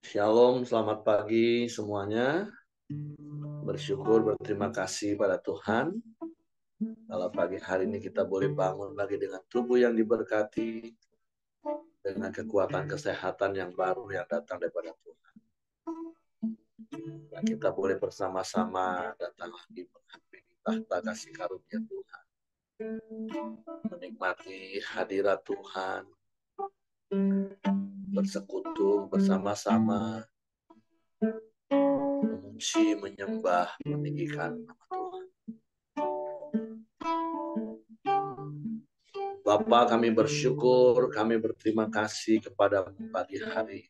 Shalom, selamat pagi semuanya. Bersyukur, berterima kasih pada Tuhan. Kalau pagi hari ini kita boleh bangun lagi dengan tubuh yang diberkati, dengan kekuatan kesehatan yang baru yang datang daripada Tuhan. Dan kita boleh bersama-sama datang lagi menghadiri tahta kasih karunia Tuhan. Menikmati hadirat Tuhan, bersekutu bersama-sama, memuji, menyembah, meninggikan nama Tuhan. Bapa, kami bersyukur, kami berterima kasih kepada pagi hari.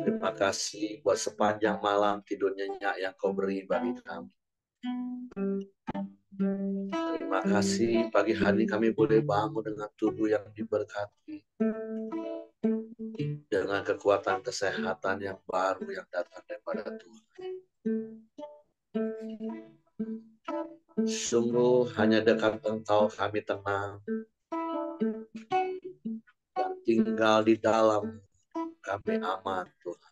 Terima kasih buat sepanjang malam tidur nyenyak yang kau beri bagi kami. Terima kasih pagi hari kami boleh bangun dengan tubuh yang diberkati, dengan kekuatan kesehatan yang baru yang datang daripada Tuhan. Sungguh hanya dekat Engkau kami tenang, dan tinggal di dalam kami aman, Tuhan.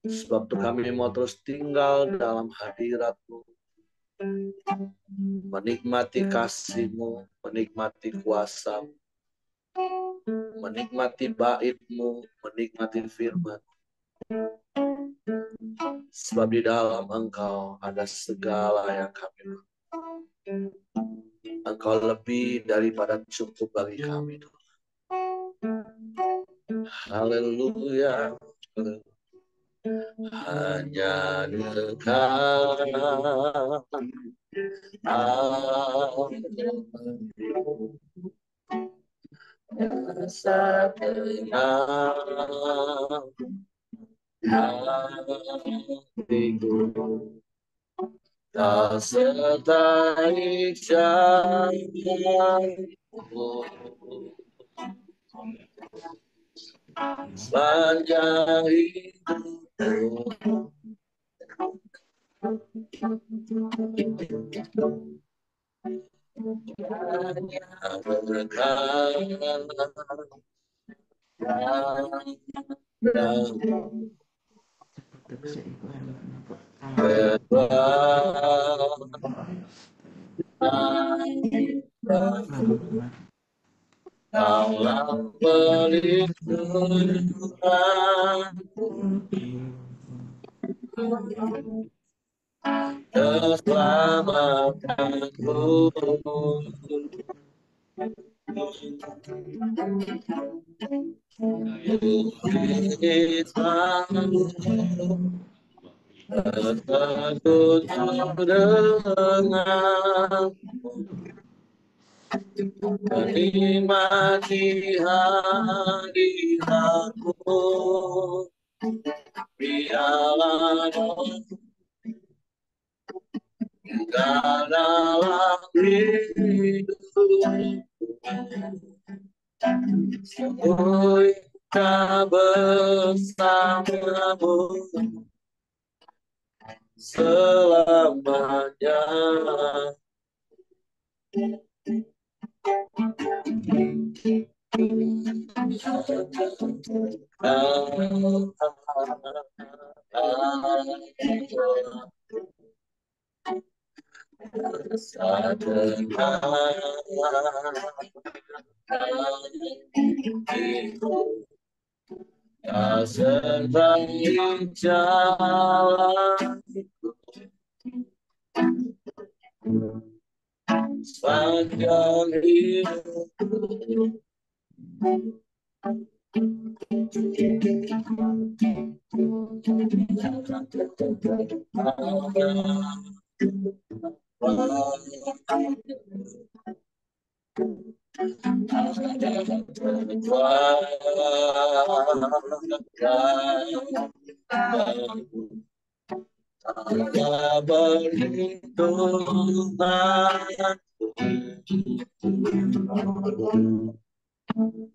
Sebab itu kami mau terus tinggal dalam hadirat-Mu, menikmati kasih-Mu, menikmati kuasa-Mu, menikmati bait-Mu, menikmati firman. Sebab di dalam Engkau ada segala yang kami mau. Engkau lebih daripada cukup bagi kami, Tuhan. Haleluya. Hanya dekat rasa tenang hatiku, tak setarik jauh sepanjang hidupku. Kaulah perlindunganku, keselamatanku. Tertutup dengan menikmati hadiratmu, biarlah dalam hidupku sungguh tak bersamamu selamanya. Sebaik jalan sepanjang hidup,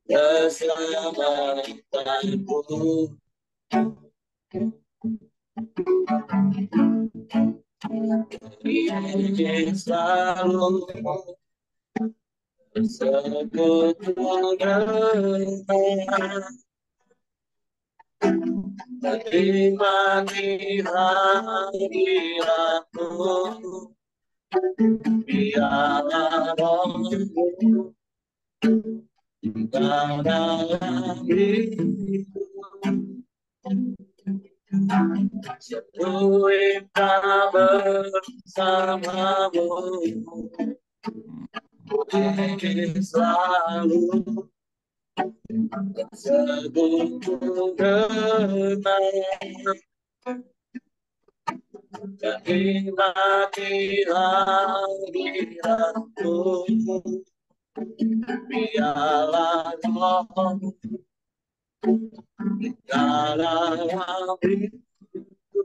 keselamatanmu. Ini selalu Bersekutu dengan menikmati hadiratmu, biarlah rohmu dalam hidupku, setuika bersamamu, ingin selalu bersekutu dengan menikmati hadiratmu, biarlah rohmu dalam hidupku,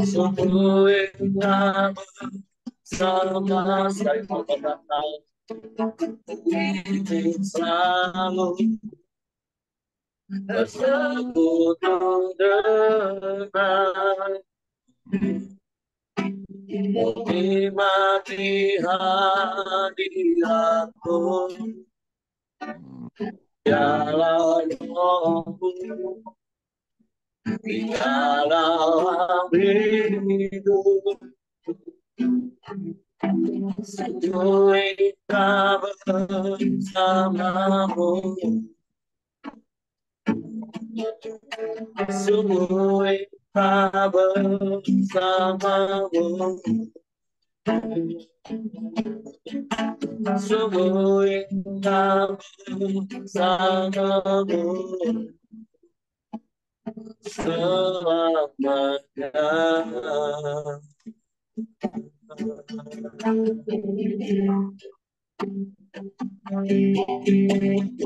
setuika bersama saya ingin selalu bersekutu dengan menikmati hadiratmu, biarlah rohmu di dalam hidup, setuika bersamamu, setuika bersamamu, setuika bersamamu selamanya.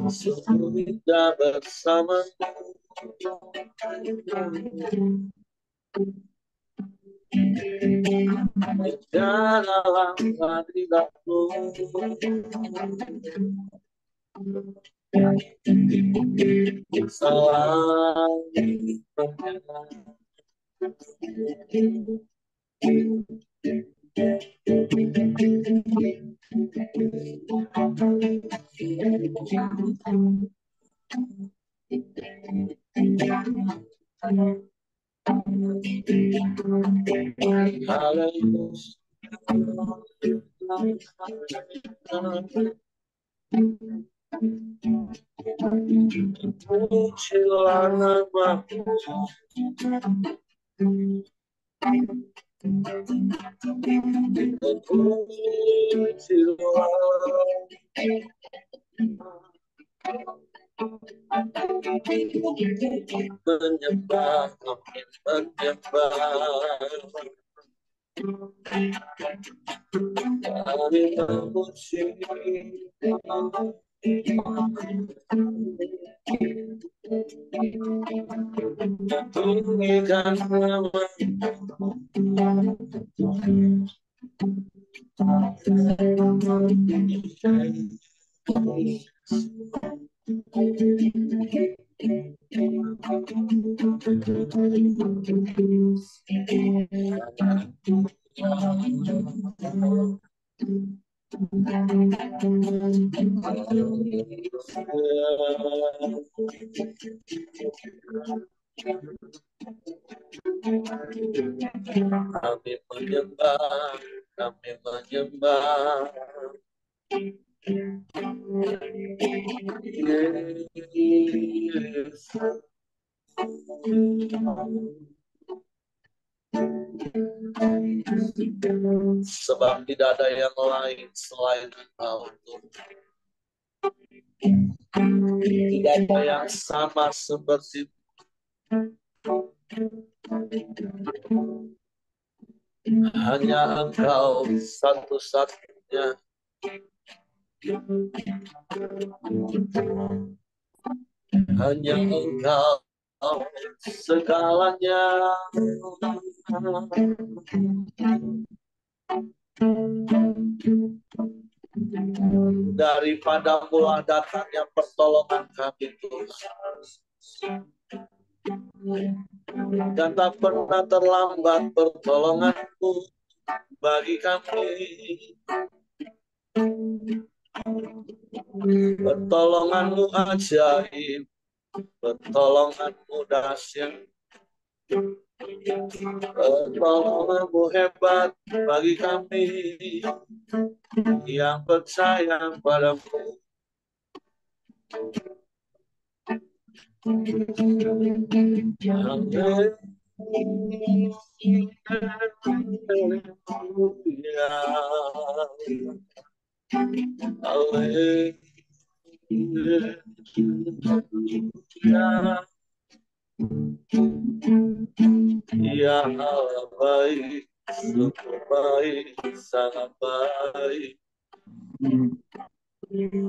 Sudah bersama dalam hadiratmu, menyembah, kami memuji, tinggikan nama kami menyembah, kami menyembah. Yesus. Sebab tidak ada yang lain selain Engkau. Tidak ada yang sama seperti hanya Engkau satu-satunya. Hanya Engkau segalanya. Daripada mula datangnya pertolongan kami, Tuhan. Dan tak pernah terlambat pertolongan-Mu bagi kami. Pertolonganmu ajaib, pertolonganmu dahsyat, pertolonganmu hebat bagi kami yang percaya padamu. Ya Allah baik, sungguh baik, sangat baik.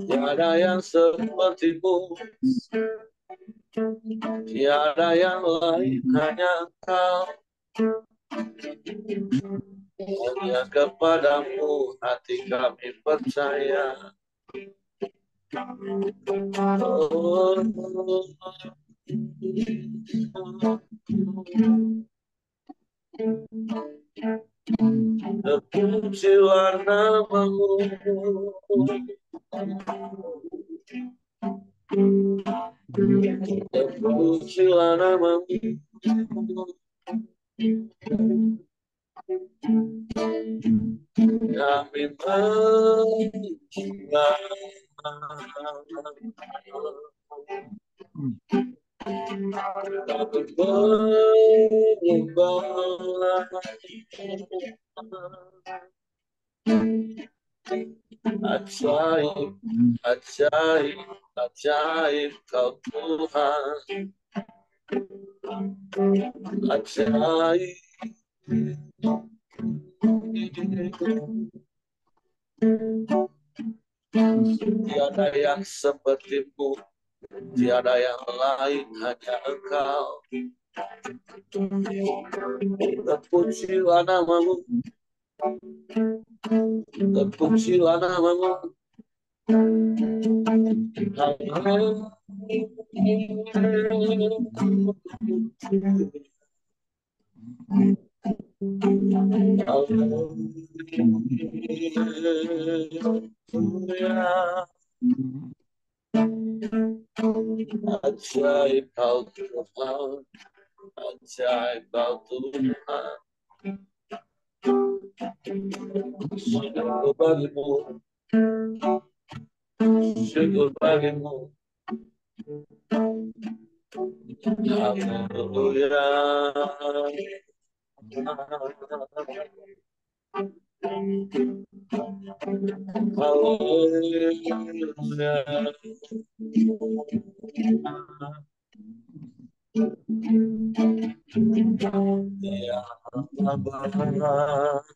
Tiada yang sepertimu, tiada yang lain, hanya Engkau. Hanya kepadamu hati kami percaya. Oh, terpujilah namamu, terpujilah namamu. Kami menyembah, kami menyembah. Ajaib, ajaib, ajaib Kau Tuhan. Ajaib. Tiada yang sepertimu, tiada yang lain, hanya Engkau. Terpujilah namamu, terpujilah namamu. Ajaib Kau Tuhan, ajaib Kau Tuhan. Syukur bagimu, syukur bagimu. Haleluya. Haleluya. Ya Allah.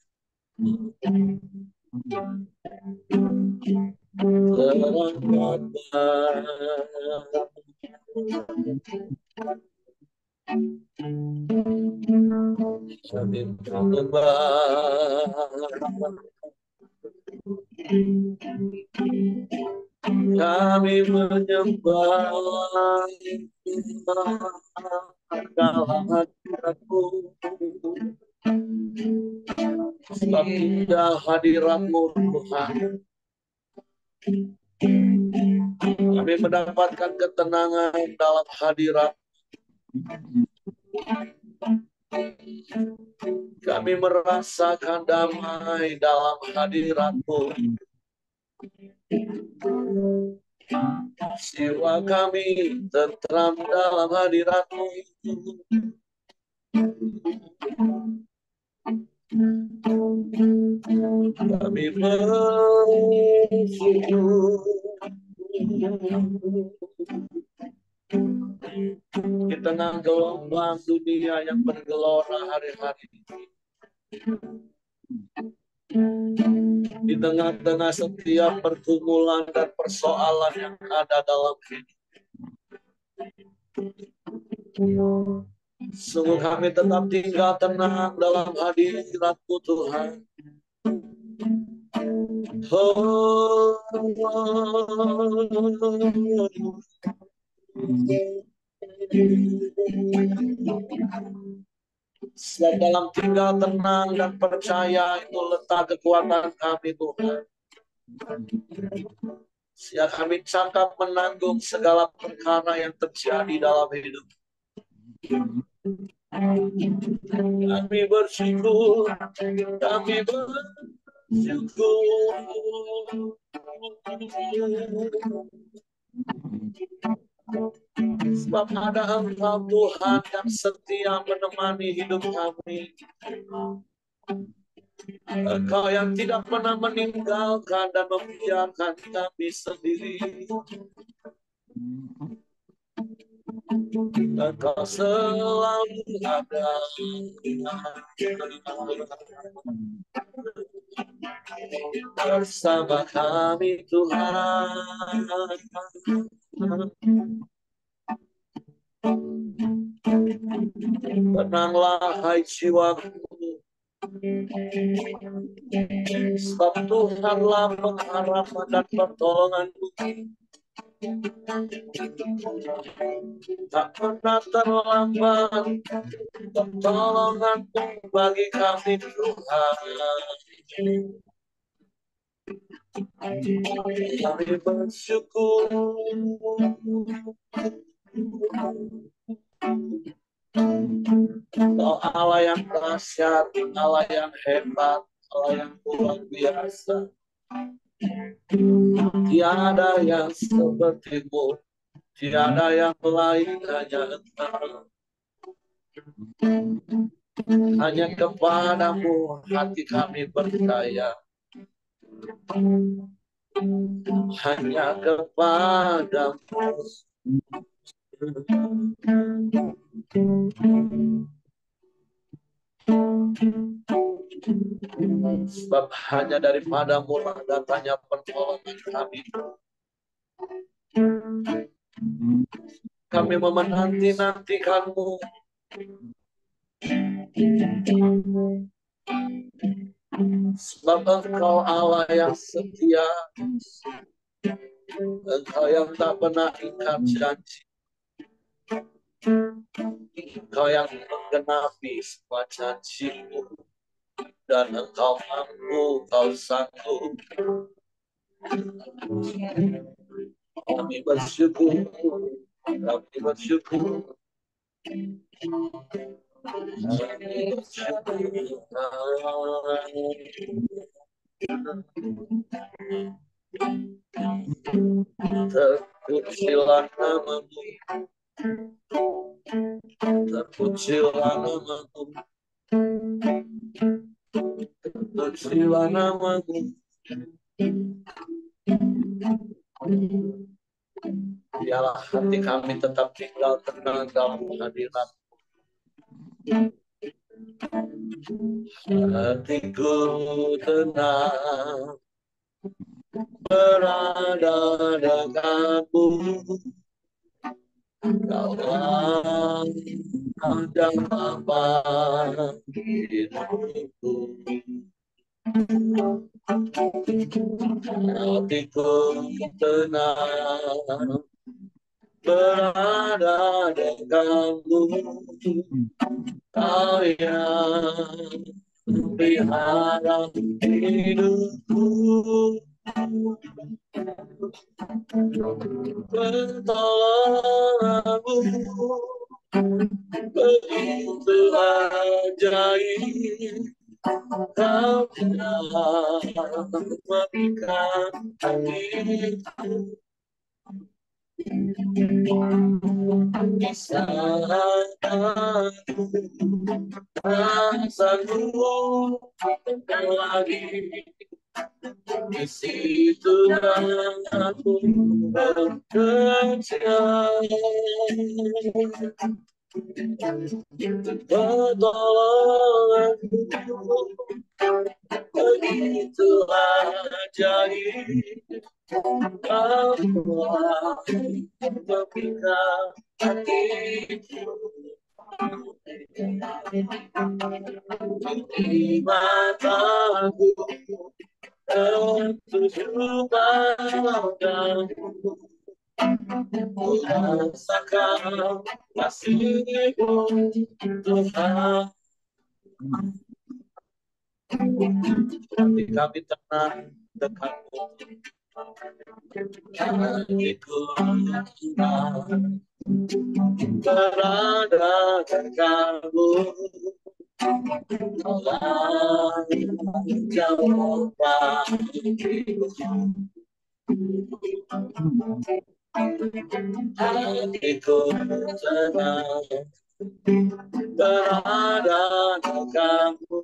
Kami menyembah dalam hadirat-Mu. Sebab indah hadirat-Mu Tuhan. Kami mendapatkan ketenangan dalam hadirat. Kami merasakan damai dalam hadirat-Mu. Jiwa kami tentram dalam hadirat-Mu. Kami bersyukur. Di tengah gelombang dunia yang bergelora hari-hari ini, di tengah-tengah setiap pergumulan dan persoalan yang ada dalam hidup, sungguh kami tetap tinggal tenang dalam hadirat-Mu Tuhan. Oh, sebab dalam tinggal tenang dan percaya itu letak kekuatan kami Tuhan. Siap kami cangkap menanggung segala perkara yang terjadi dalam hidup. Kami bersyukur, kami bersyukur. Sebab ada Engkau Tuhan yang setia menemani hidup kami. Engkau yang tidak pernah meninggalkan dan membiarkan kami sendiri. Engkau selalu ada bersama kami Tuhan. Tenanglah hai jiwaku, sebab Tuhanlah pengharapan dan pertolonganmu. Tak pernah terlambat pertolonganmu bagi kami Tuhan. Kami bersyukur. Kau Allah yang dahsyat, Allah yang hebat, Allah yang luar biasa. Tiada yang sepertimu, tiada yang lain, hanya Engkau. Hanya kepadamu hati kami percaya. Hanya kepadamu. Sebab hanya daripadamu lah datangnya pertolongan kami. Kami menanti-nantikanmu. Sebab Engkau Allah yang setia. Engkau yang tak pernah ingkar janji. Engkau yang menggenapi semua janji-Mu. Dan Engkau mampu, Engkau sanggup. Kami bersyukur. Kami bersyukur. Terpujilah namamu, terpujilah namamu, terpujilah namamu. Biarlah hati kami tetap tinggal tenang dalam hadirat. Hatiku tenang berada dekatmu. Kaulah dan apa hidupku. Hatiku tenang berada dekatmu. Kau yang pelihara hidupku. Pertolonganmu begitu ajaib. Kau telah memberikan hatiku kisahku, rasaku lagi. Di situ aku bekerja. Pertolonganmu begitu ajaib. Kau telah memberikan hatiku di mataku. Tertuju padamu, ku rasakan kasih-Mu Tuhan. Hati kami tenang dekatmu, hatiku berada dekatmu, jauh bagiku, hatiku tenang berada dekatmu,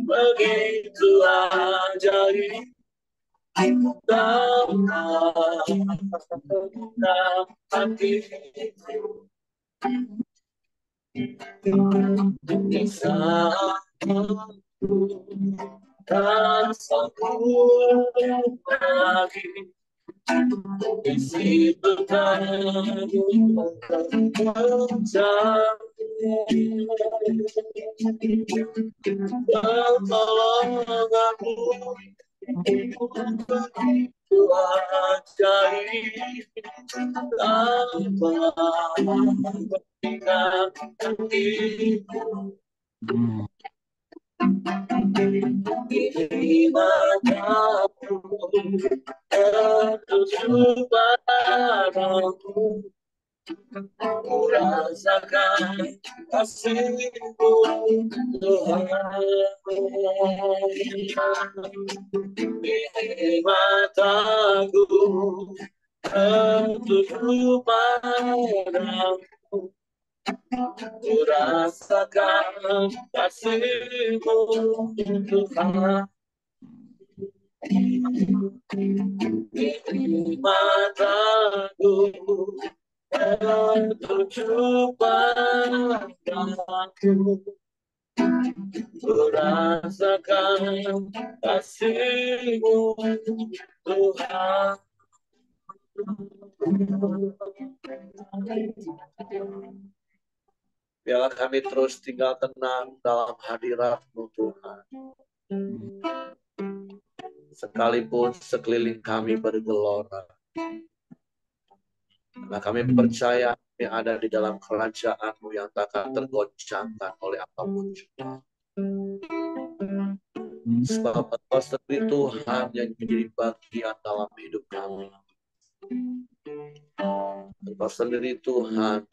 begitu ajaib dalam hatiku, bisa aku tak sanggup lagi isi berkabut tolong aku begitu ajaib tanpa bertingkah hatiku. Ini mataku tertuju padamu, ku rasakan kasih-Mu Tuhan. Ini mataku tertuju padamu, ku rasakan kasih-Mu Tuhan. Ini mataku tertuju padamu, ku rasakan kasih-Mu Tuhan. Biarlah kami terus tinggal tenang dalam hadirat-Mu Tuhan. Sekalipun sekeliling kami bergelora, karena kami percaya kami ada di dalam kerajaan-Mu yang takkan tergoncangkan oleh apapun juga. Sebab Engkau sendiri Tuhan yang menjadi bagian dalam hidup kami. Engkau sendiri Tuhan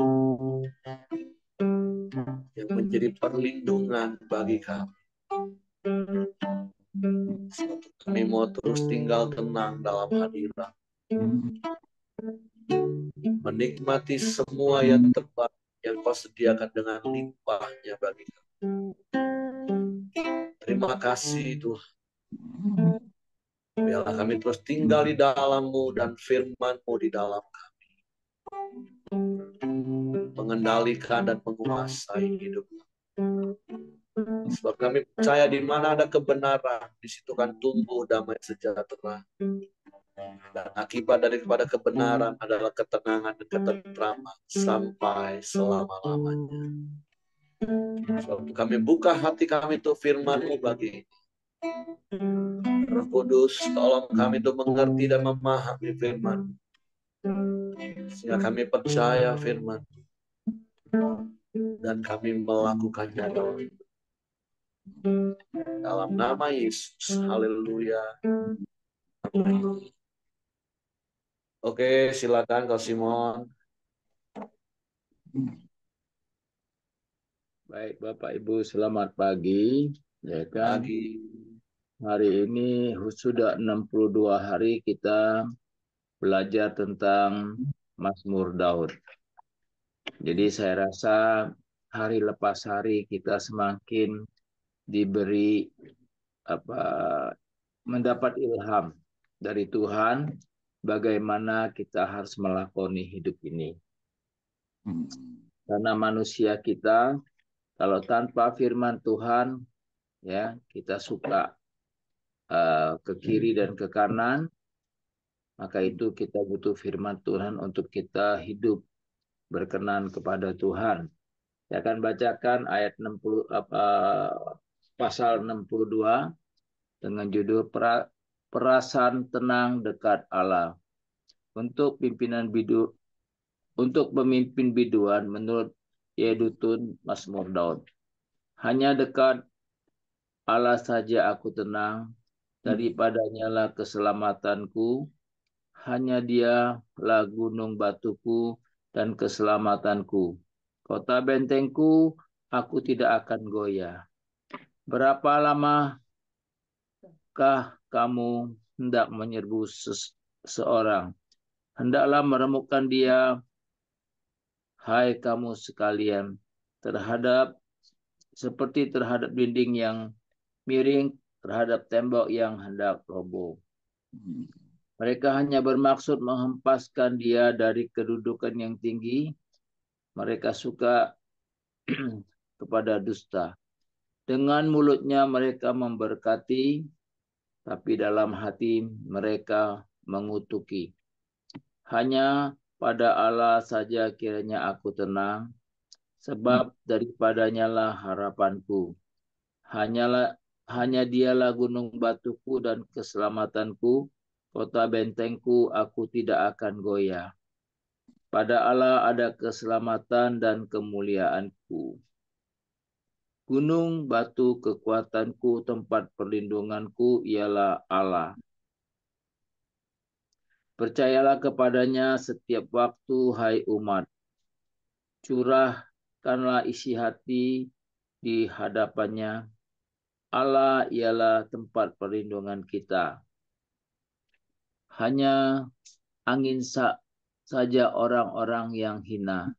yang menjadi perlindungan bagi kami. Sebab kami mau terus tinggal tenang dalam hadirat, menikmati semua yang terbaik yang Kau sediakan dengan limpahnya bagi kami. Terima kasih Tuhan. Biarlah kami terus tinggal di dalam-Mu dan firman-Mu di dalam kami, mengendalikan dan menguasai hidup kami. Sebab kami percaya di mana ada kebenaran, di situ kan tumbuh damai sejahtera. Dan akibat daripada kebenaran adalah ketenangan dan ketentraman sampai selama-lamanya. Sebab kami buka hati kami untuk firman-Mu bagi Roh Kudus, tolong kami untuk mengerti dan memahami firman, sehingga kami percaya firman dan kami melakukannya dalam nama Yesus. Haleluya. Amin. Oke, silakan Kak Simon. Baik, Bapak Ibu, selamat pagi. Ya kan? Pagi. Hari ini sudah 62 hari kita belajar tentang Mazmur Daud. Jadi saya rasa hari lepas hari kita semakin diberi mendapat ilham dari Tuhan bagaimana kita harus melakoni hidup ini. Karena manusia kita kalau tanpa firman Tuhan, ya kita suka ke kiri dan ke kanan, maka itu kita butuh firman Tuhan untuk kita hidup berkenan kepada Tuhan. Saya akan bacakan ayat 60 pasal 62 dengan judul perasaan tenang dekat Allah. Untuk pemimpin biduan menurut Yedutun Mazmur Daud. Hanya dekat Allah saja aku tenang, daripadanya lah keselamatanku. Hanya dialah gunung batuku dan keselamatanku. Kota bentengku, aku tidak akan goyah. Berapa lamakah kamu hendak menyerbu seorang? Hendaklah meremukkan dia, hai kamu sekalian, seperti terhadap dinding yang miring, terhadap tembok yang hendak roboh. Mereka hanya bermaksud menghempaskan dia dari kedudukan yang tinggi. Mereka suka kepada dusta. Dengan mulutnya mereka memberkati, tapi dalam hati mereka mengutuki. Hanya pada Allah saja kiranya aku tenang, sebab daripadanya lah harapanku. Hanya dialah gunung batuku dan keselamatanku, kota bentengku, aku tidak akan goyah. Pada Allah ada keselamatan dan kemuliaanku. Gunung batu kekuatanku, tempat perlindunganku ialah Allah. Percayalah kepadanya setiap waktu, hai umat. Curahkanlah isi hati di hadapannya. Allah ialah tempat perlindungan kita. Hanya angin saja orang-orang yang hina.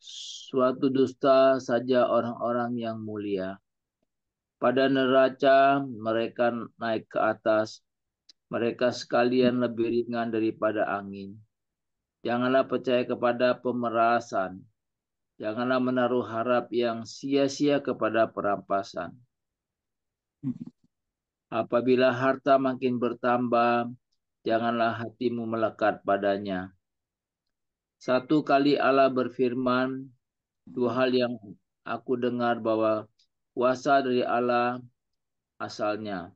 Suatu dusta saja orang-orang yang mulia. Pada neraca mereka naik ke atas. Mereka sekalian lebih ringan daripada angin. Janganlah percaya kepada pemerasan. Janganlah menaruh harap yang sia-sia kepada perampasan. Apabila harta makin bertambah, janganlah hatimu melekat padanya. Satu kali Allah berfirman, dua hal yang aku dengar bahwa kuasa dari Allah asalnya.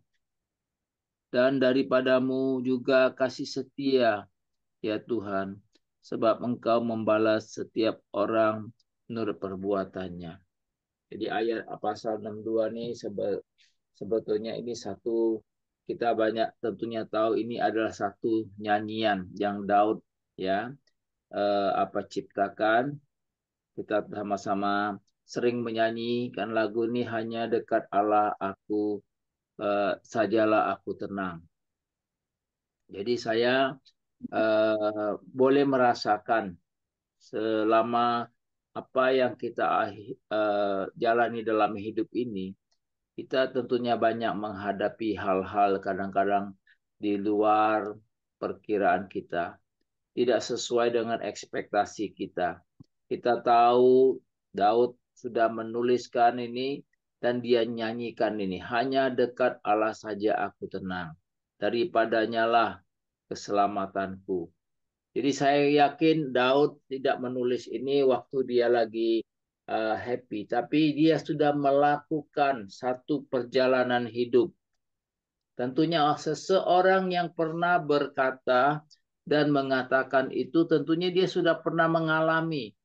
Dan daripadamu juga kasih setia, ya Tuhan, sebab Engkau membalas setiap orang menurut perbuatannya. Jadi ayat pasal 62 ini sebetulnya ini satu, kita banyak tentunya tahu ini adalah satu nyanyian yang Daud ciptakan. Kita sama-sama sering menyanyikan lagu ini, hanya dekat Allah aku sajalah aku tenang. Jadi saya boleh merasakan selama apa yang kita jalani dalam hidup ini, kita tentunya banyak menghadapi hal-hal kadang-kadang di luar perkiraan kita, tidak sesuai dengan ekspektasi kita. Kita tahu Daud sudah menuliskan ini dan dia nyanyikan ini. Hanya dekat Allah saja aku tenang. Daripadanya lah keselamatanku. Jadi saya yakin Daud tidak menulis ini waktu dia lagi happy. Tapi dia sudah melakukan satu perjalanan hidup. Tentunya seseorang yang pernah berkata dan mengatakan itu, tentunya dia sudah pernah mengalami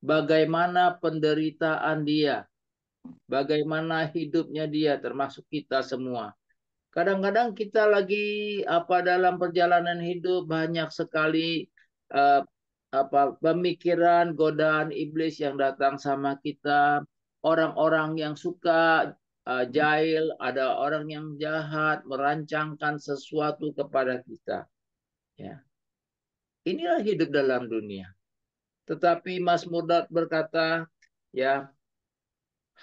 bagaimana penderitaan dia, bagaimana hidupnya dia, termasuk kita semua. Kadang-kadang kita lagi dalam perjalanan hidup banyak sekali pemikiran, godaan iblis yang datang sama kita, orang-orang yang suka jahil, ada orang yang jahat merancangkan sesuatu kepada kita. Ya. Inilah hidup dalam dunia. Tetapi Mazmur Daud berkata, ya,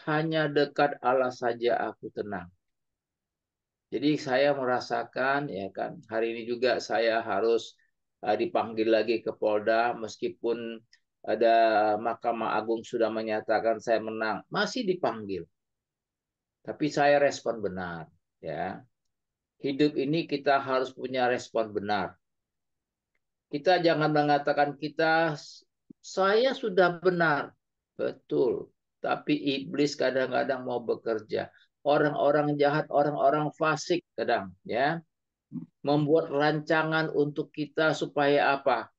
hanya dekat Allah saja aku tenang. Jadi saya merasakan, ya kan, hari ini juga saya harus dipanggil lagi ke Polda, meskipun ada Mahkamah Agung sudah menyatakan saya menang, masih dipanggil. Tapi saya respon benar, ya. Hidup ini kita harus punya respon benar. Kita jangan mengatakan saya sudah benar. Betul. Tapi iblis kadang-kadang mau bekerja. orang-orang jahat, orang-orang fasik kadang ya membuat rancangan untuk kita supaya apa?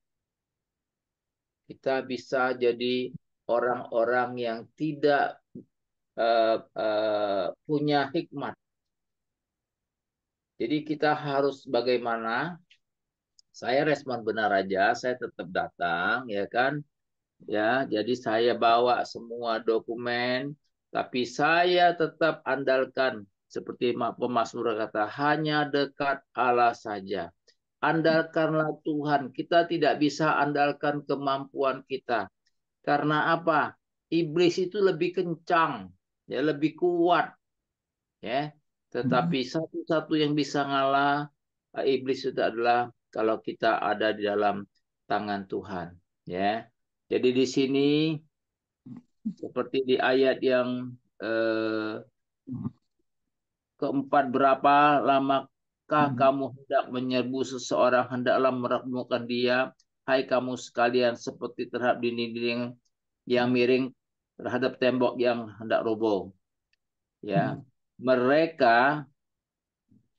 Kita bisa jadi orang-orang yang tidak punya hikmat. Jadi kita harus bagaimana? Saya respon benar aja, saya tetap datang, ya kan? Ya, jadi saya bawa semua dokumen, tapi saya tetap andalkan seperti pemazmur kata, hanya dekat Allah saja. Andalkanlah Tuhan. Kita tidak bisa andalkan kemampuan kita. Karena apa? Iblis itu lebih kencang, ya lebih kuat, ya. Tetapi satu-satu yang bisa ngalah iblis itu adalah kalau kita ada di dalam tangan Tuhan, ya. Jadi di sini seperti di ayat yang keempat, berapa lamakah kamu hendak menyerbu seseorang, hendaklah merekmukan dia, hai kamu sekalian, seperti terhadap dinding-dinding yang miring terhadap tembok yang hendak roboh. Ya, mereka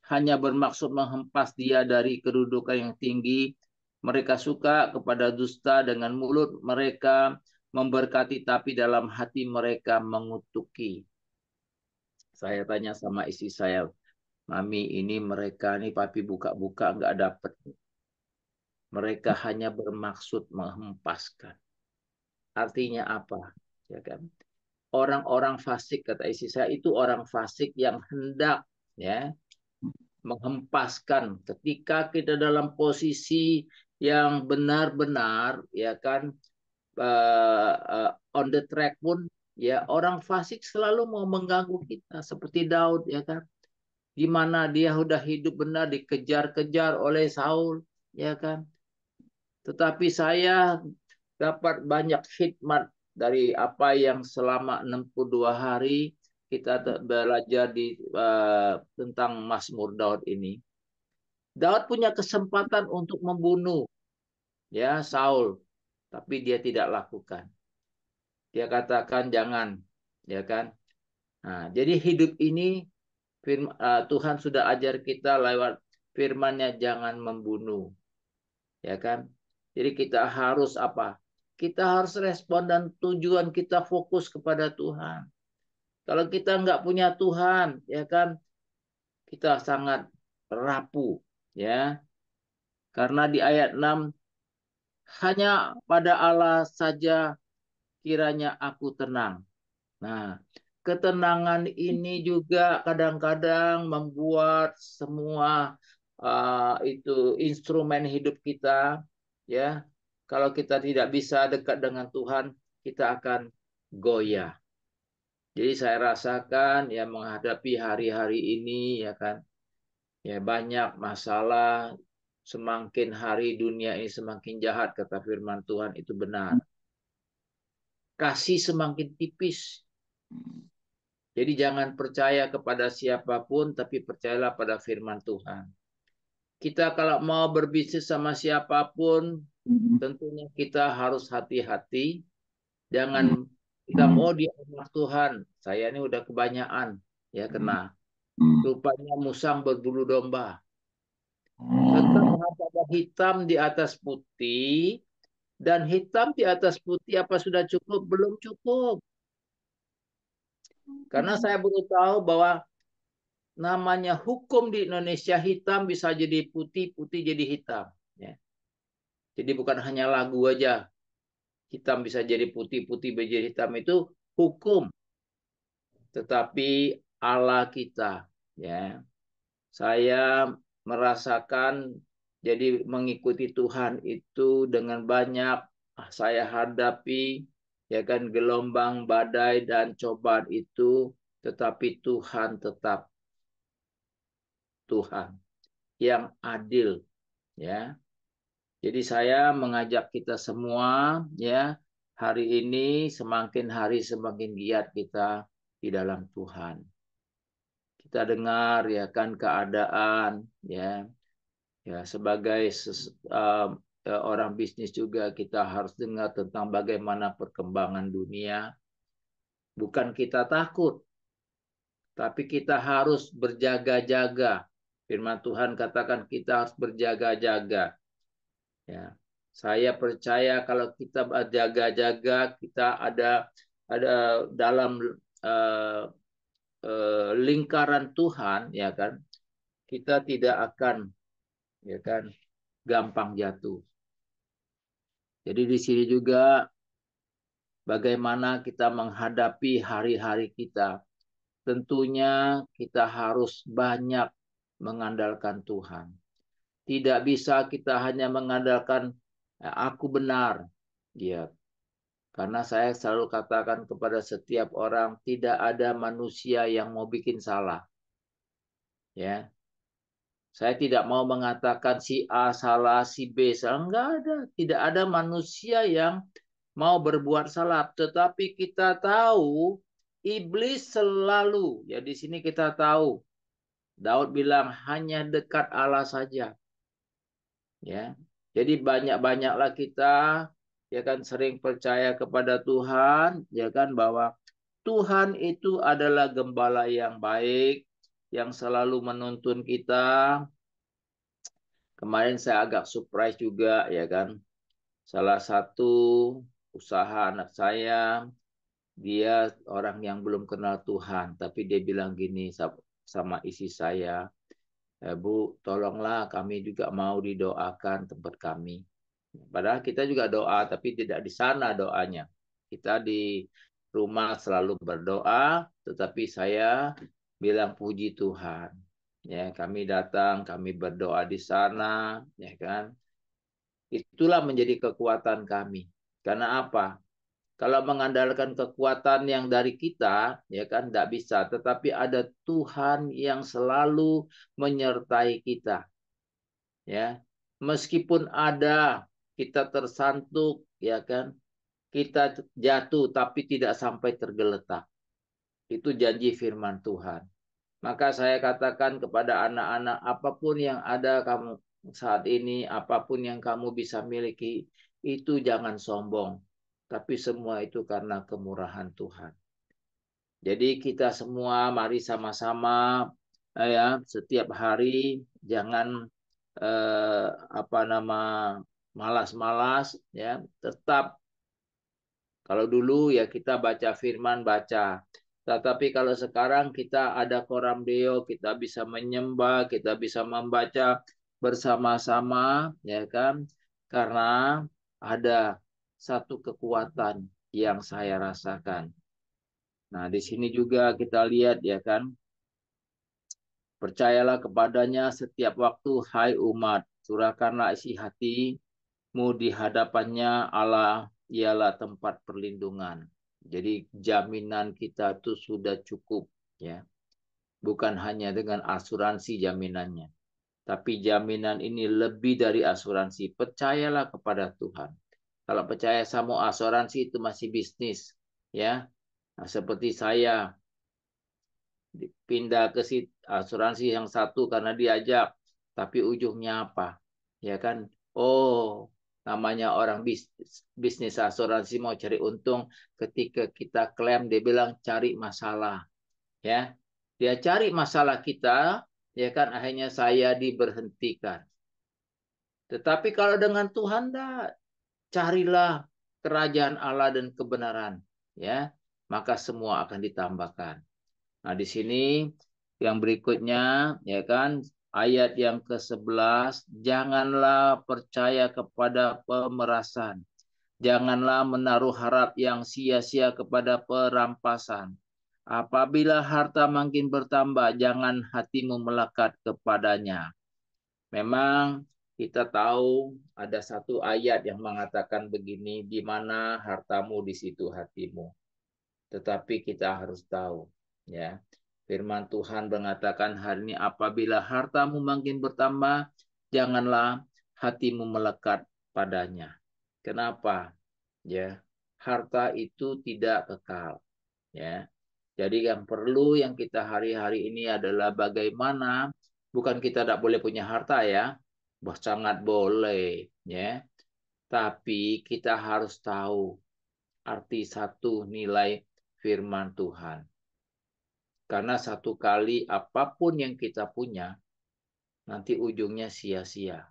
hanya bermaksud menghempas dia dari kedudukan yang tinggi. Mereka suka kepada dusta, dengan mulut mereka memberkati, tapi dalam hati mereka mengutuki. Saya tanya sama istri saya, Mami, ini mereka nih papi buka-buka nggak dapet. Mereka hanya bermaksud menghempaskan. Artinya apa? Ya kan? Orang-orang fasik, kata istri saya, itu orang fasik yang hendak ya menghempaskan. Ketika kita dalam posisi yang benar-benar ya kan on the track pun ya orang fasik selalu mau mengganggu kita seperti Daud ya kan, di mana dia sudah hidup benar dikejar-kejar oleh Saul ya kan, tetapi saya dapat banyak hikmat dari apa yang selama 62 hari kita belajar tentang Mazmur Daud ini. Daud punya kesempatan untuk membunuh ya Saul, tapi dia tidak lakukan. Dia katakan jangan, ya kan? Nah, jadi hidup ini Tuhan sudah ajar kita lewat firman-Nya jangan membunuh, ya kan? Jadi kita harus apa? Kita harus respon dan tujuan kita fokus kepada Tuhan. Kalau kita nggak punya Tuhan, ya kan? Kita sangat rapuh, ya. Karena di ayat 6, hanya pada Allah saja kiranya aku tenang. Nah, ketenangan ini juga kadang-kadang membuat semua itu instrumen hidup kita, ya. Kalau kita tidak bisa dekat dengan Tuhan, kita akan goyah. Jadi saya rasakan ya menghadapi hari-hari ini ya kan, ya banyak masalah, semakin hari dunia ini semakin jahat, kata firman Tuhan itu benar. Kasih semakin tipis. Jadi jangan percaya kepada siapapun, tapi percayalah pada firman Tuhan. Kita kalau mau berbisnis sama siapapun, tentunya kita harus hati-hati. Jangan kita mau dia anak Tuhan. Saya ini udah kebanyakan ya kena. Rupanya musang berbulu domba. Tetap harus ada hitam di atas putih, dan hitam di atas putih apa sudah cukup? Belum cukup. Karena saya baru tahu bahwa namanya hukum di Indonesia, hitam bisa jadi putih, putih jadi hitam. Ya. Jadi bukan hanya lagu aja, hitam bisa jadi putih, putih bisa jadi hitam, itu hukum. Tetapi Allah kita, ya, saya merasakan jadi mengikuti Tuhan itu dengan banyak saya hadapi, ya kan, gelombang, badai dan cobaan itu, tetapi Tuhan tetap Tuhan yang adil, ya. Jadi saya mengajak kita semua ya, hari ini semakin hari semakin giat kita di dalam Tuhan. Kita dengar ya kan keadaan ya. Ya sebagai orang bisnis juga kita harus dengar tentang bagaimana perkembangan dunia. Bukan kita takut, Tapi kita harus berjaga-jaga. Firman Tuhan katakan kita harus berjaga-jaga. Ya. Saya percaya kalau kita berjaga-jaga, kita ada dalam uh, lingkaran Tuhan, ya kan? Kita tidak akan, ya kan, gampang jatuh. Jadi di sini juga bagaimana kita menghadapi hari-hari kita. Tentunya kita harus banyak mengandalkan Tuhan. Tidak bisa kita hanya mengandalkan aku benar. Ya, karena saya selalu katakan kepada setiap orang, tidak ada manusia yang mau bikin salah. Ya, saya tidak mau mengatakan si A salah, si B salah. Enggak ada. Tidak ada manusia yang mau berbuat salah. Tetapi kita tahu iblis selalu. Ya di sini kita tahu. Daud bilang hanya dekat Allah saja. Ya. Jadi banyak-banyaklah kita ya kan sering percaya kepada Tuhan, ya kan bahwa Tuhan itu adalah gembala yang baik yang selalu menuntun kita. Kemarin saya agak surprise juga ya kan. Salah satu usaha anak saya, dia orang yang belum kenal Tuhan, tapi dia bilang gini sama isi saya, Bu, tolonglah kami juga mau didoakan tempat kami. Padahal kita juga doa, tapi tidak di sana doanya. Kita di rumah selalu berdoa, tetapi saya bilang puji Tuhan. Ya, kami datang, kami berdoa di sana, ya kan? Itulah menjadi kekuatan kami. Karena apa? Kalau mengandalkan kekuatan yang dari kita, ya kan, tidak bisa. Tetapi ada Tuhan yang selalu menyertai kita. Ya, meskipun ada kita tersantuk, ya kan, kita jatuh tapi tidak sampai tergeletak. Itu janji firman Tuhan. Maka saya katakan kepada anak-anak, apapun yang ada kamu saat ini, apapun yang kamu bisa miliki, itu jangan sombong. Tapi semua itu karena kemurahan Tuhan. Jadi kita semua mari sama-sama ya setiap hari jangan apa nama malas-malas ya, tetap kalau dulu ya kita baca firman baca. Tetapi kalau sekarang kita ada koram deo, kita bisa menyembah, kita bisa membaca bersama-sama ya kan? Karena ada satu kekuatan yang saya rasakan. Nah, di sini juga kita lihat ya kan, percayalah kepadanya setiap waktu, hai umat, curahkanlah isi hatimu di hadapannya, Allah ialah tempat perlindungan. Jadi jaminan kita itu sudah cukup ya. Bukan hanya dengan asuransi jaminannya. Tapi jaminan ini lebih dari asuransi. Percayalah kepada Tuhan. Kalau percaya sama asuransi itu masih bisnis ya. Nah, seperti saya pindah ke asuransi yang satu karena diajak, tapi ujungnya apa? Ya kan? Oh, namanya orang bisnis asuransi mau cari untung, ketika kita klaim dia bilang cari masalah, ya. Dia cari masalah kita, ya kan akhirnya saya diberhentikan. Tetapi kalau dengan Tuhan carilah kerajaan Allah dan kebenaran, ya. Maka semua akan ditambahkan. Nah, di sini yang berikutnya, ya kan, ayat yang ke-11, janganlah percaya kepada pemerasan. Janganlah menaruh harap yang sia-sia kepada perampasan. Apabila harta makin bertambah, jangan hatimu melekat kepadanya. Memang kita tahu ada satu ayat yang mengatakan begini, di mana hartamu di situ hatimu. Tetapi kita harus tahu, ya. Firman Tuhan mengatakan hari ini apabila hartamu makin bertambah, janganlah hatimu melekat padanya. Kenapa? Ya, harta itu tidak kekal, ya. Jadi yang kita hari-hari ini adalah bagaimana bukan kita tidak boleh punya harta ya, sangat boleh, ya. Tapi kita harus tahu arti satu nilai firman Tuhan. Karena satu kali apapun yang kita punya, nanti ujungnya sia-sia.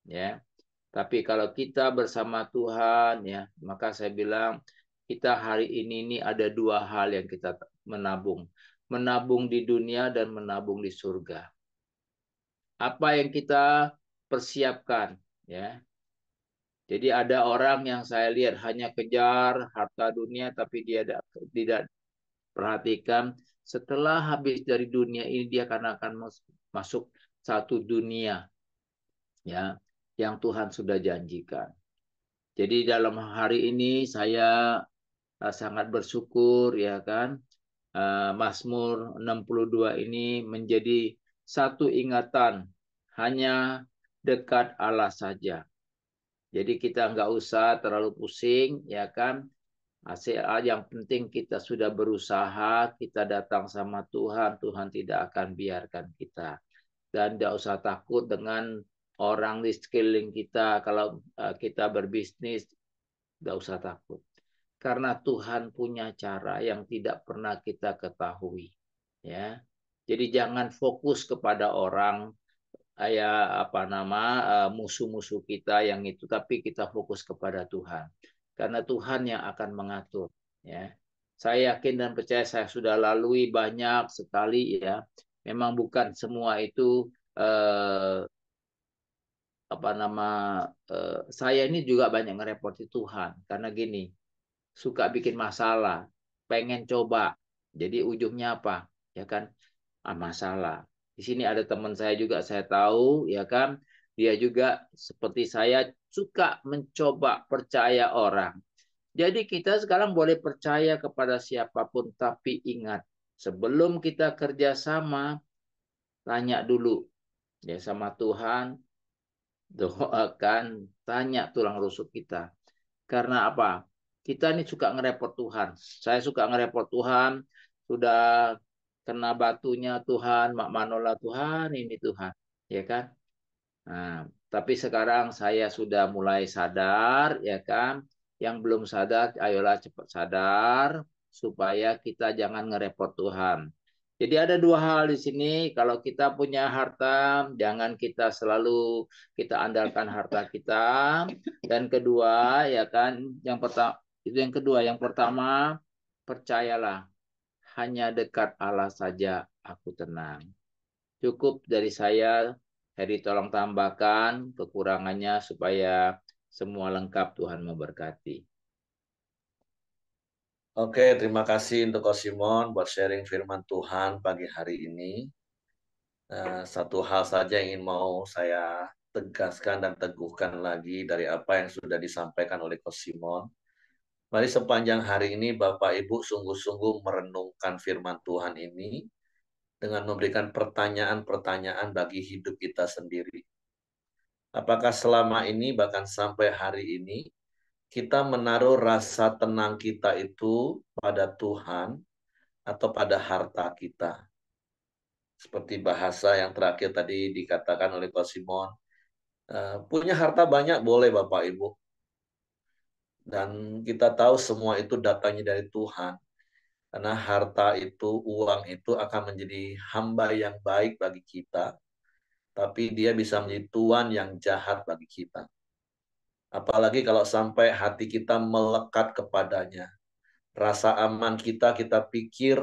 Ya. Tapi kalau kita bersama Tuhan, ya, maka saya bilang kita hari ini ada dua hal yang kita menabung. Menabung di dunia dan menabung di surga. Apa yang kita persiapkan, ya. Jadi ada orang yang saya lihat hanya kejar harta dunia, tapi dia tidak perhatikan setelah habis dari dunia ini dia akan masuk satu dunia, ya, yang Tuhan sudah janjikan. Jadi dalam hari ini saya sangat bersyukur, ya kan. Mazmur 62 ini menjadi satu ingatan, hanya dekat Allah saja. Jadi kita nggak usah terlalu pusing, ya kan. Yang penting kita sudah berusaha, kita datang sama Tuhan, Tuhan tidak akan biarkan kita. Dan tidak usah takut dengan orang di sekeliling kita. Kalau kita berbisnis, tidak usah takut. Karena Tuhan punya cara yang tidak pernah kita ketahui. Ya, jadi jangan fokus kepada orang kayak musuh-musuh kita yang itu, tapi kita fokus kepada Tuhan. Karena Tuhan yang akan mengatur. Ya, saya yakin dan percaya saya sudah lalui banyak sekali, ya. Memang bukan semua itu saya ini juga banyak ngerepoti Tuhan karena gini, suka bikin masalah, pengen coba. Jadi ujungnya apa? Ya kan? Masalah. Di sini ada teman saya juga, saya tahu, ya kan? Dia juga seperti saya suka mencoba percaya orang. Jadi kita sekarang boleh percaya kepada siapapun, tapi ingat, sebelum kita kerjasama, tanya dulu ya sama Tuhan, doakan, tanya tulang rusuk kita. Karena apa? Kita ini suka ngerepot Tuhan. Saya suka ngerepot Tuhan. Sudah kena batunya Tuhan, Mak Manola Tuhan, ini Tuhan. Ya kan? Nah, tapi sekarang saya sudah mulai sadar, ya kan? Yang belum sadar, ayolah cepat sadar supaya kita jangan ngerepot Tuhan. Jadi ada dua hal di sini. Kalau kita punya harta, jangan kita selalu kita andalkan harta kita. Dan kedua, ya kan, yang pertama itu yang kedua. Yang pertama, percayalah, hanya dekat Allah saja aku tenang. Cukup dari saya. Heri tolong tambahkan kekurangannya supaya semua lengkap, Tuhan memberkati. Oke, terima kasih untuk Ko Simon buat sharing firman Tuhan pagi hari ini. Satu hal saja yang ingin mau saya tegaskan dan teguhkan lagi dari apa yang sudah disampaikan oleh Ko Simon. Mari sepanjang hari ini Bapak Ibu sungguh-sungguh merenungkan firman Tuhan ini dengan memberikan pertanyaan-pertanyaan bagi hidup kita sendiri. Apakah selama ini bahkan sampai hari ini kita menaruh rasa tenang kita itu pada Tuhan atau pada harta kita? Seperti bahasa yang terakhir tadi dikatakan oleh Pak Simon, punya harta banyak boleh Bapak Ibu. Dan kita tahu semua itu datangnya dari Tuhan. Karena harta itu, uang itu akan menjadi hamba yang baik bagi kita. Tapi dia bisa menjadi tuan yang jahat bagi kita. Apalagi kalau sampai hati kita melekat kepadanya. Rasa aman kita pikir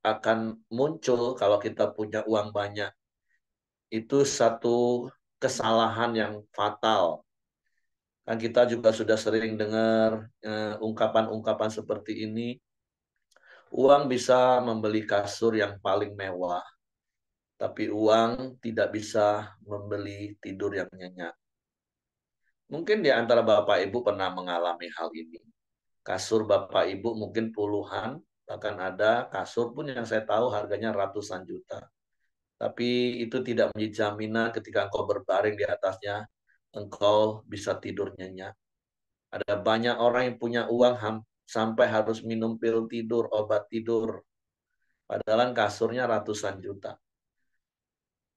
akan muncul kalau kita punya uang banyak. Itu satu kesalahan yang fatal. Kan kita juga sudah sering dengar ungkapan-ungkapan seperti ini. Uang bisa membeli kasur yang paling mewah, tapi uang tidak bisa membeli tidur yang nyenyak. Mungkin di antara Bapak Ibu pernah mengalami hal ini. Kasur Bapak Ibu mungkin puluhan, bahkan ada kasur pun yang saya tahu harganya ratusan juta. Tapi itu tidak menjadi jaminan ketika engkau berbaring di atasnya, engkau bisa tidur nyenyak. Ada banyak orang yang punya uang sampai harus minum pil tidur, obat tidur. Padahal kasurnya ratusan juta.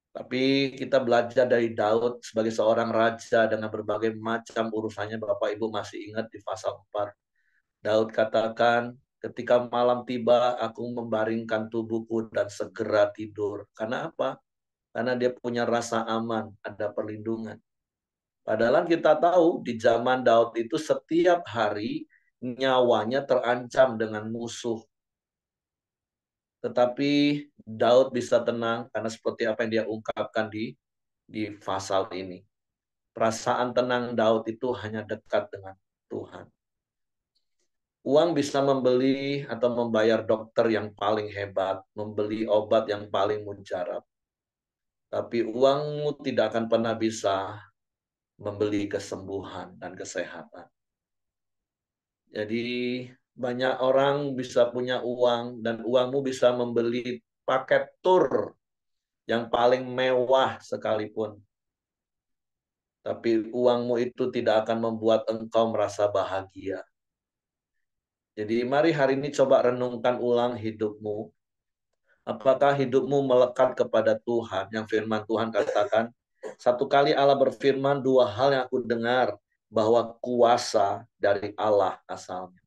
Tapi kita belajar dari Daud sebagai seorang raja dengan berbagai macam urusannya. Bapak Ibu masih ingat di pasal 4. Daud katakan, Ketika malam tiba, aku membaringkan tubuhku dan segera tidur. Karena apa? Karena dia punya rasa aman, ada perlindungan. Padahal kita tahu di zaman Daud itu setiap hari nyawanya terancam dengan musuh. Tetapi Daud bisa tenang karena seperti apa yang dia ungkapkan di pasal ini. Perasaan tenang Daud itu hanya dekat dengan Tuhan. Uang bisa membeli atau membayar dokter yang paling hebat, membeli obat yang paling mujarab. Tapi uangmu tidak akan pernah bisa membeli kesembuhan dan kesehatan. Jadi banyak orang bisa punya uang dan uangmu bisa membeli paket tur yang paling mewah sekalipun. Tapi uangmu itu tidak akan membuat engkau merasa bahagia. Jadi mari hari ini coba renungkan ulang hidupmu. Apakah hidupmu melekat kepada Tuhan? Yang firman Tuhan katakan, satu kali Allah berfirman, dua hal yang aku dengar, bahwa kuasa dari Allah asalnya.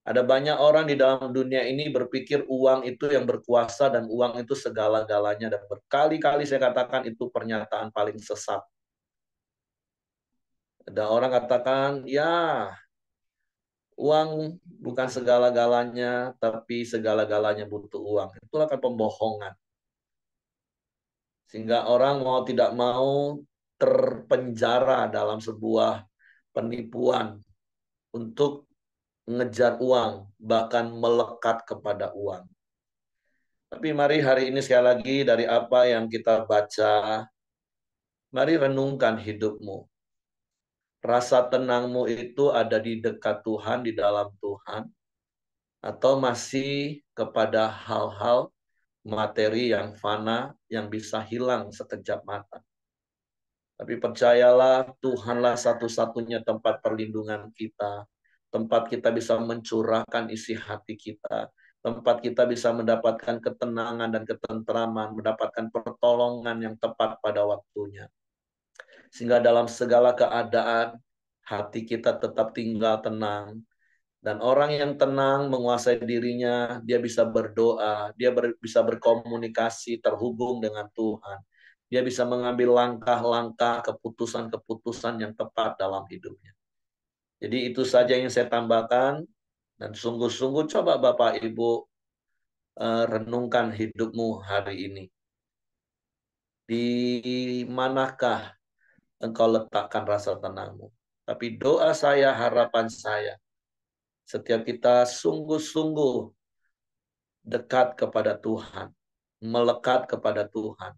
Ada banyak orang di dalam dunia ini berpikir uang itu yang berkuasa dan uang itu segala-galanya. Dan berkali-kali saya katakan itu pernyataan paling sesat. Ada orang katakan, ya uang bukan segala-galanya, tapi segala-galanya butuh uang. Itulah kan pembohongan. Sehingga orang mau tidak mau terpenjara dalam sebuah penipuan untuk mengejar uang, bahkan melekat kepada uang. Tapi mari hari ini sekali lagi dari apa yang kita baca, mari renungkan hidupmu. Rasa tenangmu itu ada di dekat Tuhan, di dalam Tuhan, atau masih kepada hal-hal materi yang fana, yang bisa hilang sekejap mata. Tapi percayalah, Tuhanlah satu-satunya tempat perlindungan kita. Tempat kita bisa mencurahkan isi hati kita. Tempat kita bisa mendapatkan ketenangan dan ketentraman, mendapatkan pertolongan yang tepat pada waktunya. Sehingga dalam segala keadaan, hati kita tetap tinggal tenang. Dan orang yang tenang menguasai dirinya, dia bisa berdoa, dia bisa berkomunikasi, terhubung dengan Tuhan. Dia bisa mengambil langkah-langkah, keputusan-keputusan yang tepat dalam hidupnya. Jadi itu saja yang saya tambahkan. Dan sungguh-sungguh coba Bapak Ibu renungkan hidupmu hari ini. Di manakah engkau letakkan rasa tenangmu? Tapi doa saya, harapan saya, setiap kita sungguh-sungguh dekat kepada Tuhan, melekat kepada Tuhan.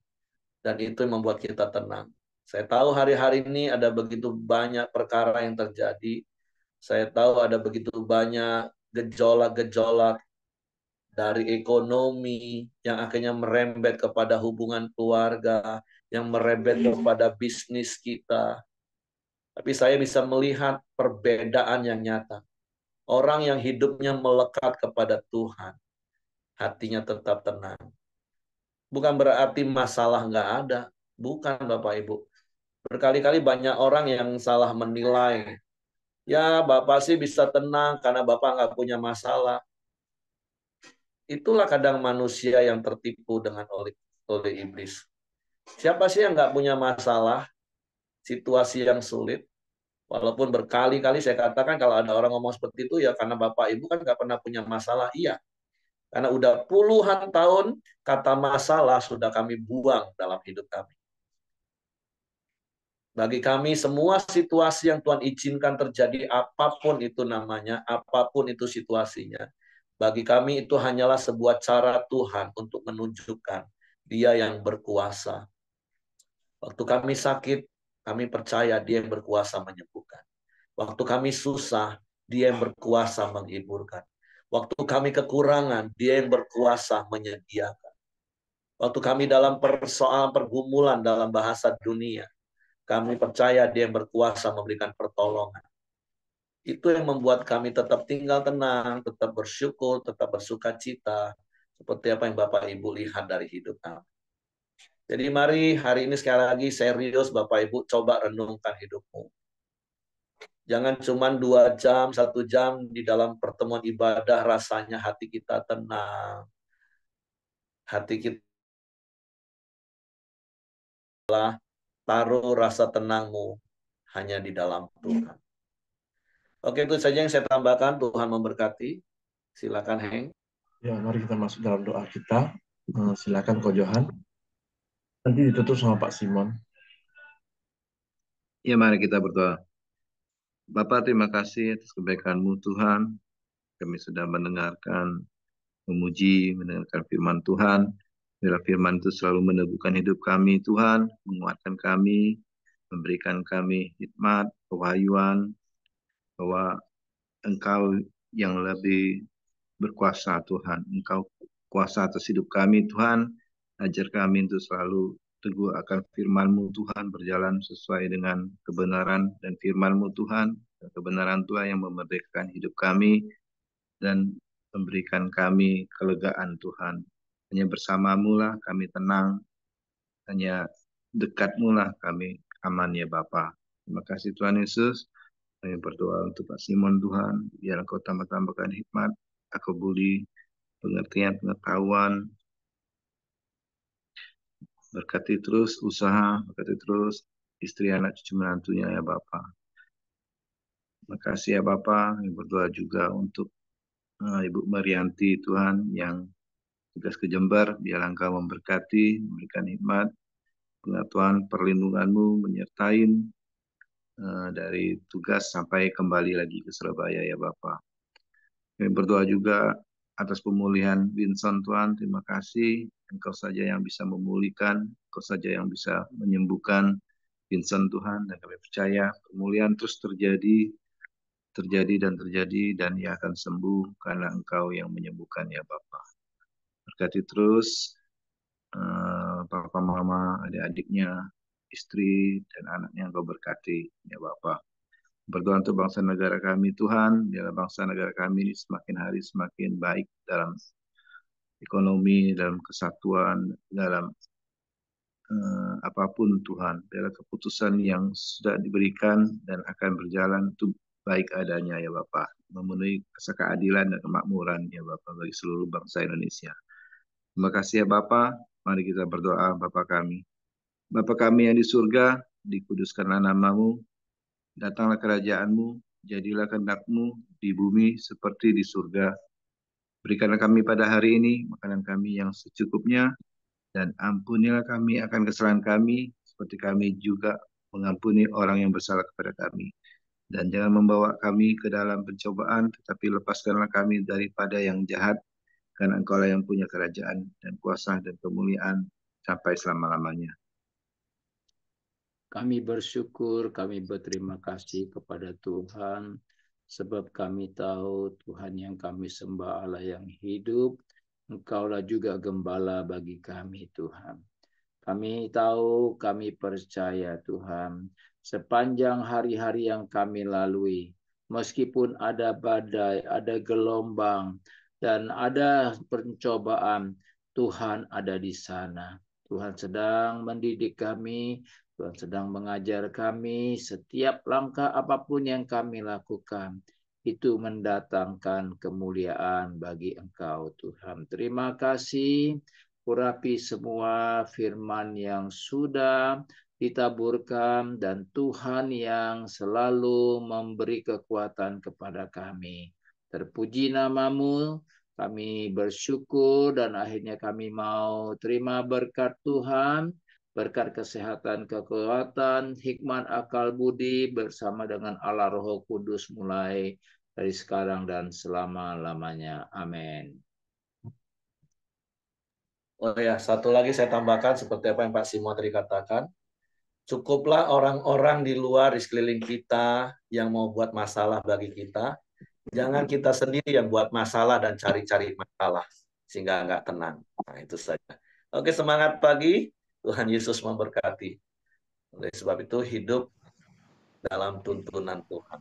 Dan itu yang membuat kita tenang. Saya tahu hari-hari ini ada begitu banyak perkara yang terjadi. Saya tahu ada begitu banyak gejolak-gejolak dari ekonomi yang akhirnya merembet kepada hubungan keluarga, yang merembet kepada bisnis kita. Tapi saya bisa melihat perbedaan yang nyata. Orang yang hidupnya melekat kepada Tuhan, hatinya tetap tenang. Bukan berarti masalah nggak ada. Bukan Bapak Ibu. Berkali-kali banyak orang yang salah menilai. Ya Bapak sih bisa tenang karena Bapak nggak punya masalah. Itulah kadang manusia yang tertipu dengan oleh iblis. Siapa sih yang nggak punya masalah? Situasi yang sulit. Walaupun berkali-kali saya katakan kalau ada orang ngomong seperti itu ya karena Bapak Ibu kan nggak pernah punya masalah. Iya. Karena udah puluhan tahun kata masalah sudah kami buang dalam hidup kami. Bagi kami semua situasi yang Tuhan izinkan terjadi apapun itu namanya, apapun itu situasinya. Bagi kami itu hanyalah sebuah cara Tuhan untuk menunjukkan Dia yang berkuasa. Waktu kami sakit, kami percaya Dia yang berkuasa menyembuhkan. Waktu kami susah, Dia yang berkuasa menghiburkan. Waktu kami kekurangan, Dia yang berkuasa menyediakan. Waktu kami dalam persoalan pergumulan dalam bahasa dunia, kami percaya Dia yang berkuasa memberikan pertolongan. Itu yang membuat kami tetap tinggal tenang, tetap bersyukur, tetap bersuka cita. Seperti apa yang Bapak Ibu lihat dari hidup kami. Jadi mari hari ini sekali lagi serius Bapak Ibu coba renungkan hidupmu. Jangan cuma 2 jam, 1 jam di dalam pertemuan ibadah rasanya hati kita tenang. Hati kita taruh rasa tenangmu hanya di dalam Tuhan. Oke, itu saja yang saya tambahkan. Tuhan memberkati. Silakan, Heng. Ya, mari kita masuk dalam doa kita. Silakan Ko Johan. Nanti ditutup sama Pak Simon. Ya, mari kita berdoa. Bapa, terima kasih atas kebaikan-Mu Tuhan. Kami sudah mendengarkan, memuji, mendengarkan firman Tuhan. Biarlah firman itu selalu meneguhkan hidup kami Tuhan, menguatkan kami, memberikan kami hikmat, kewahyuan, bahwa Engkau yang lebih berkuasa Tuhan. Engkau kuasa atas hidup kami Tuhan. Ajar kami untuk selalu teguh akan firman-Mu Tuhan, berjalan sesuai dengan kebenaran dan firman-Mu Tuhan. Dan kebenaran Tuhan yang memerdekakan hidup kami dan memberikan kami kelegaan Tuhan. Hanya bersama-Mu lah kami tenang, hanya dekat-Mu lah kami aman ya Bapa. Terima kasih Tuhan Yesus. Kami berdoa untuk Pak Simon Tuhan, biar Engkau tambah-tambahkan hikmat, aku budi, pengertian, pengetahuan, berkati terus usaha, berkati terus istri, anak, cucu, menantunya ya Bapak. Terima kasih ya Bapak. Kami berdoa juga untuk Ibu Marianti Tuhan yang tugas ke Jember, biar Engkau memberkati, memberikan hikmat, pengetahuan, perlindungan-Mu, menyertai dari tugas sampai kembali lagi ke Surabaya ya Bapak. Kami berdoa juga atas pemulihan Vincent Tuhan, terima kasih. Engkau saja yang bisa memulihkan, Engkau saja yang bisa menyembuhkan Vincent Tuhan. Dan kami percaya pemulihan terus terjadi dan ia akan sembuh karena Engkau yang menyembuhkan ya Bapa. Berkati terus Papa, Mama, adik-adiknya, istri, dan anaknya Engkau berkati ya Bapa. Berdoa untuk bangsa negara kami Tuhan, biarlah bangsa negara kami ini semakin hari semakin baik dalam ekonomi, dalam kesatuan, dalam apapun Tuhan. Biarlah keputusan yang sudah diberikan dan akan berjalan itu baik adanya ya Bapak. Memenuhi rasa keadilan dan kemakmuran ya Bapak bagi seluruh bangsa Indonesia. Terima kasih ya Bapak. Mari kita berdoa Bapak kami. Bapak kami yang di surga, dikuduskanlah namamu, datanglah kerajaanmu, jadilah kehendak-Mu di bumi seperti di surga. Berikanlah kami pada hari ini makanan kami yang secukupnya, dan ampunilah kami akan kesalahan kami, seperti kami juga mengampuni orang yang bersalah kepada kami. Dan jangan membawa kami ke dalam pencobaan, tetapi lepaskanlah kami daripada yang jahat, karena Engkau lah yang punya kerajaan dan kuasa dan kemuliaan sampai selama-lamanya. Kami bersyukur, kami berterima kasih kepada Tuhan, sebab kami tahu Tuhan yang kami sembah Allah yang hidup, Engkaulah juga gembala bagi kami Tuhan. Kami tahu, kami percaya Tuhan, sepanjang hari-hari yang kami lalui, meskipun ada badai, ada gelombang, dan ada pencobaan, Tuhan ada di sana. Tuhan sedang mendidik kami, Tuhan sedang mengajar kami, setiap langkah apapun yang kami lakukan, itu mendatangkan kemuliaan bagi Engkau Tuhan. Terima kasih, urapi semua firman yang sudah ditaburkan dan Tuhan yang selalu memberi kekuatan kepada kami. Terpuji namamu, kami bersyukur dan akhirnya kami mau terima berkat Tuhan, berkat kesehatan, kekuatan, hikmat, akal budi bersama dengan Allah Roh Kudus mulai dari sekarang dan selama-lamanya. Amin. Oh ya, satu lagi saya tambahkan seperti apa yang Pak Simon tadi katakan. Cukuplah orang-orang di luar di sekeliling kita yang mau buat masalah bagi kita. Jangan kita sendiri yang buat masalah dan cari-cari masalah sehingga nggak tenang. Nah, itu saja. Oke, semangat pagi. Tuhan Yesus memberkati. Oleh sebab itu hidup dalam tuntunan Tuhan.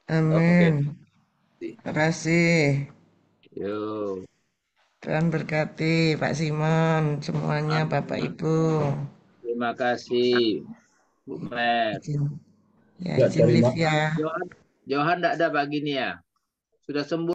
Amin. Oke. Terima kasih. Yo. Tuhan berkati Pak Simon, semuanya Bapak Ibu. Terima kasih, Bu Mer. Izin. Ya, Ya, izin dari live ya. Johan tidak ada pagi ini ya. Sudah sembuh.